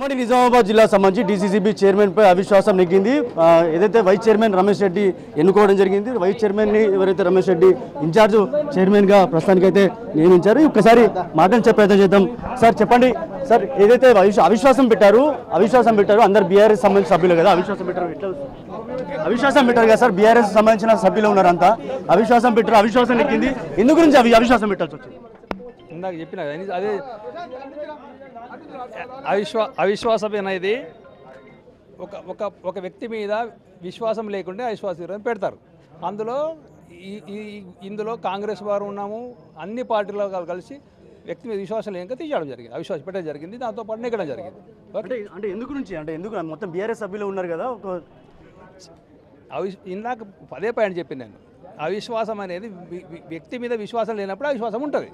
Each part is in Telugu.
ఉమ్మడి నిజామాబాద్ జిల్లా సంబంధించి డీసీసీబీ చైర్మన్పై అవిశ్వాసం నెగ్గింది. ఏదైతే వైస్ చైర్మన్ రమేష్ రెడ్డి ఎన్నుకోవడం జరిగింది. వైస్ చైర్మన్ని ఎవరైతే రమేష్ రెడ్డి ఇన్ఛార్జ్ చైర్మన్గా ప్రస్తుతానికైతే నియమించారు. ఒక్కసారి మాటలు చెప్పే ప్రయత్నం చేద్దాం. సార్ చెప్పండి సార్, ఏదైతే అవిశ్వాసం పెట్టారు అందరు బీఆర్ఎస్ సంబంధించిన సభ్యులు కదా, అవిశ్వాసం పెట్టారు కదా సార్, బీఆర్ఎస్ సంబంధించిన సభ్యులు ఉన్నారు అంతా, అవిశ్వాసం నెగ్గింది. ఎందు గురించి అవిశ్వాసం పెట్టాల్సి వచ్చింది? ఇందాక చెప్పిన అదే అవిశ్వాసం అనేది ఒక వ్యక్తి మీద విశ్వాసం లేకుంటే అవిశ్వాసం పెడతారు. ఇందులో కాంగ్రెస్ వారు ఉన్నాము, అన్ని పార్టీల కలిసి వ్యక్తి మీద విశ్వాసం లేక తీయడం జరిగింది, అవిశ్వాసం పెట్టడం జరిగింది, దాంతో పాటు నెగ్గడం జరిగింది. అంటే ఎందుకు మొత్తం బీఆర్ఎస్ సభ్యులు ఉన్నారు కదా, ఇందాక పదే పాయింట్ చెప్పింది నేను, అవిశ్వాసం అనేది వ్యక్తి మీద విశ్వాసం లేనప్పుడు అవిశ్వాసం ఉంటుంది.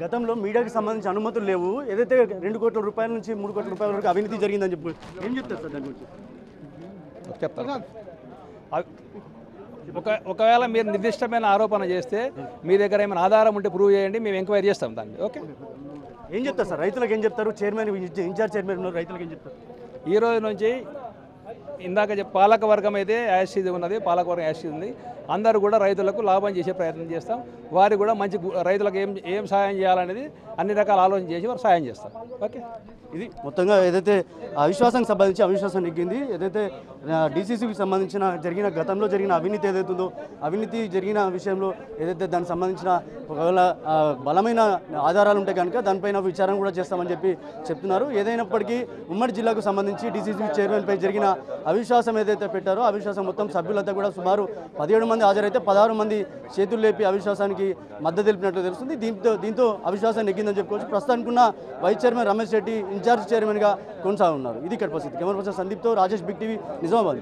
గతంలో మీడియాకి సంబంధించిన అనుమతులు లేవు, ఏదైతే 2 కోట్ల రూపాయల నుంచి 3 కోట్ల రూపాయల వరకు అవినీతి జరిగిందని చెప్పి ఏం చెప్తారు సార్ దాని గురించి? చెప్తాను. ఒకవేళ మీరు నిర్దిష్టమైన ఆరోపణ చేస్తే మీ దగ్గర ఏమైనా ఆధారం ఉంటే ప్రూవ్ చేయండి, మేము ఎంక్వైరీ చేస్తాం దాన్ని. ఓకే, ఏం చెప్తారు సార్? రైతులకు ఏం చెప్తారు? చైర్మన్ ఇన్ఛార్జ్ చైర్మన్ ఉన్నారు, రైతులకు ఏం చెప్తారు? ఈ రోజు నుంచి ఇందాక పాలక వర్గం అయితే యాసిడ్ ఉన్నది, పాలకవర్గం యాసిడ్ ఉంది, అందరూ కూడా రైతులకు లాభం చేసే ప్రయత్నం చేస్తాం. వారు కూడా మంచి రైతులకు ఏం సహాయం చేయాలనేది అన్ని రకాల ఆలోచన చేసి వారు సహాయం చేస్తాం. ఓకే, ఇది మొత్తంగా ఏదైతే అవిశ్వాసానికి సంబంధించి అవిశ్వాసం నెగ్గింది. ఏదైతే డీసీసీకి సంబంధించిన గతంలో జరిగిన అవినీతి ఏదైతే ఉందో, అవినీతి జరిగిన విషయంలో ఏదైతే దానికి సంబంధించిన ఒకవేళ బలమైన ఆధారాలు ఉంటే కనుక దానిపైన విచారణ కూడా చేస్తామని చెప్పి చెప్తున్నారు. ఏదైనప్పటికీ ఉమ్మడి జిల్లాకు సంబంధించి డీసీసీ చైర్మన్పై జరిగిన అవిశ్వాసం ఏదైతే పెట్టారో, అవిశ్వాసం మొత్తం సభ్యులంతా కూడా సుమారు 17 మంది హాజరైతే 16 మంది చేతులు లేపి అవిశ్వాసానికి మద్దతు తెలిపినట్లు తెలుస్తుంది. దీంతో అవిశ్వాసం నెగ్గిందని చెప్పుకోవచ్చు. ప్రస్తుతానికి ఉన్న vice chairman Ramesh Reddy in charge చైర్మన్గా కొనసాగుతున్నారు. ఇది ఇక్కడ పరిస్థితి. కెమెరా పర్సన్ సందీప్తో రాజేష్, బిగ్ టీవీ, నిజామాబాద్.